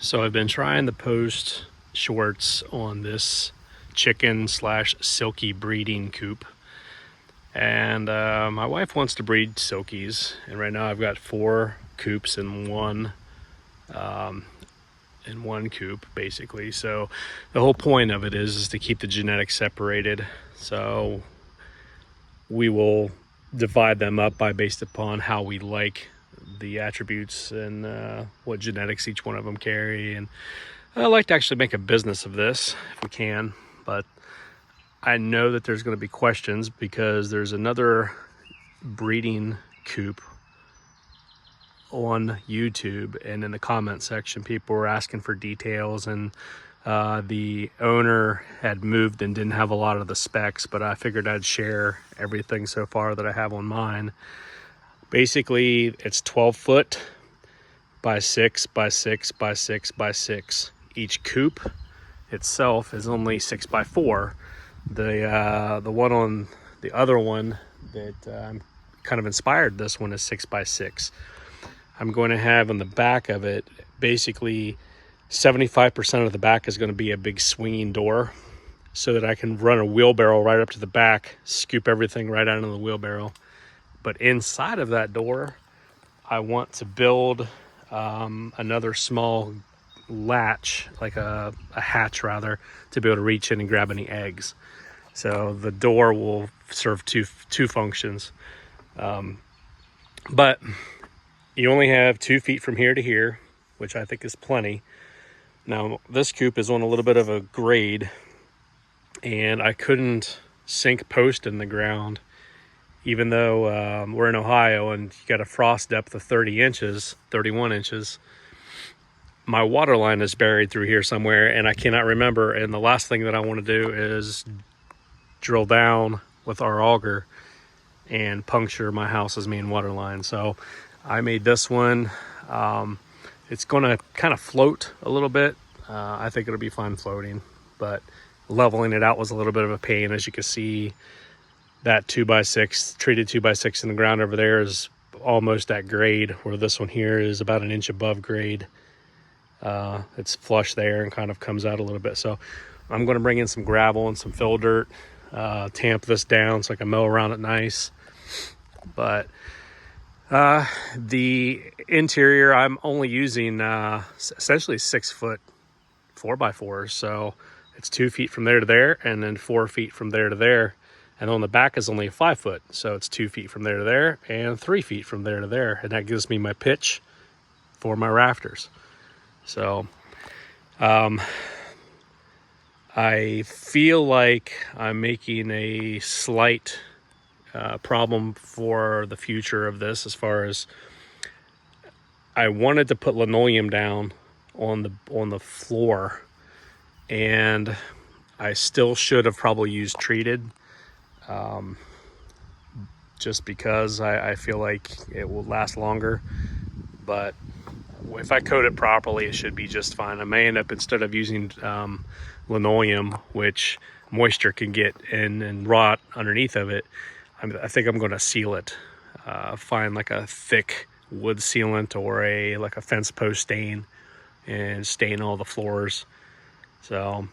So I've been trying to post shorts on this chicken slash silkie breeding coop. And my wife wants to breed silkies. And right now I've got 4 coops in one coop basically. So the whole point of it is to keep the genetics separated. So we will divide them up based upon how we like the attributes and what genetics each one of them carry. And I like to actually make a business of this if we can, but I know that there's going to be questions because there's another breeding coop on YouTube, and in the comment section people were asking for details, and the owner had moved and didn't have a lot of the specs, but I figured I'd share everything so far that I have on mine. Basically it's 12 foot by 6 by 6 by 6 by 6. Each coop itself is only 6 by 4. The one on the other one that I'm kind of inspired this one is 6 by 6. I'm going to have on the back of it basically 75% of the back is going to be a big swinging door so that I can run a wheelbarrow right up to the back, scoop everything right out of the wheelbarrow. But inside of that door I want to build another small latch, like a hatch rather, to be able to reach in and grab any eggs. So the door will serve two functions. But you only have 2 feet from here to here, which I think is plenty. Now this coop is on a little bit of a grade, and I couldn't sink post in the ground, even though we're in Ohio and you got a frost depth of 31 inches. My water line is buried through here somewhere and I cannot remember, and the last thing that I want to do is drill down with our auger and puncture my house's main water line. So I made this one. It's going to kind of float a little bit. I think it'll be fine floating, but leveling it out was a little bit of a pain. As you can see, that 2x6 treated 2x6 in the ground over there is almost at grade, where this one here is about an inch above grade. It's flush there and kind of comes out a little bit. So I'm going to bring in some gravel and some fill dirt, tamp this down so I can mow around it nice. But the interior, I'm only using essentially 6 foot 4x4s. So it's 2 feet from there to there, and then 4 feet from there to there. And on the back is only 5 foot. So it's 2 feet from there to there and 3 feet from there to there. And that gives me my pitch for my rafters. So I feel like I'm making a slight problem for the future of this, as far as I wanted to put linoleum down on the floor, and I still should have probably used treated, just because I feel like it will last longer. But if I coat it properly, it should be just fine. I may end up, instead of using linoleum, which moisture can get in and rot underneath of it, I think I'm going to seal it. Find like a thick wood sealant or like a fence post stain, and stain all the floors. So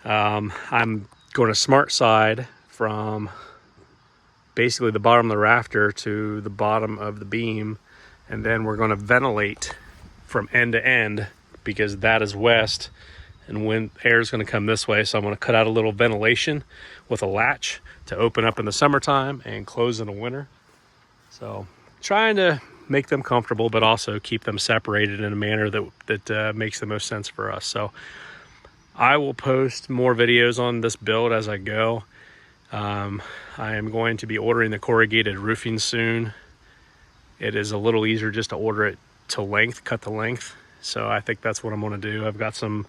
I'm going to smart side from basically the bottom of the rafter to the bottom of the beam, and then we're going to ventilate from end to end, because that is west and wind air is going to come this way. So I'm going to cut out a little ventilation with a latch to open up in the summertime and close in the winter. So trying to make them comfortable, but also keep them separated in a manner that makes the most sense for us. So I will post more videos on this build as I go. I am going to be ordering the corrugated roofing soon. It is a little easier just to order it to length, cut the length. So I think that's what I'm going to do. I've got some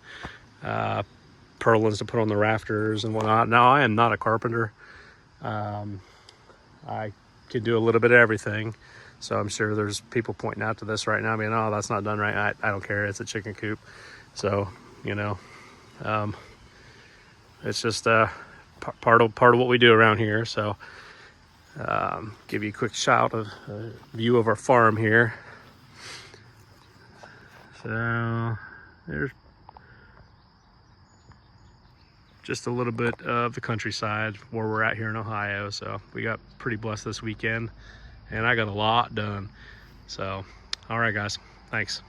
purlins to put on the rafters and whatnot. Now, I am not a carpenter. I can do a little bit of everything. So I'm sure there's people pointing out to this right now, being, oh, that's not done right. I don't care. It's a chicken coop. So, you know, it's just part of what we do around here. So give you a quick shot of a view of our farm here. So there's just a little bit of the countryside where we're at here in Ohio. So we got pretty blessed this weekend, and I got a lot done. So, all right, guys, thanks.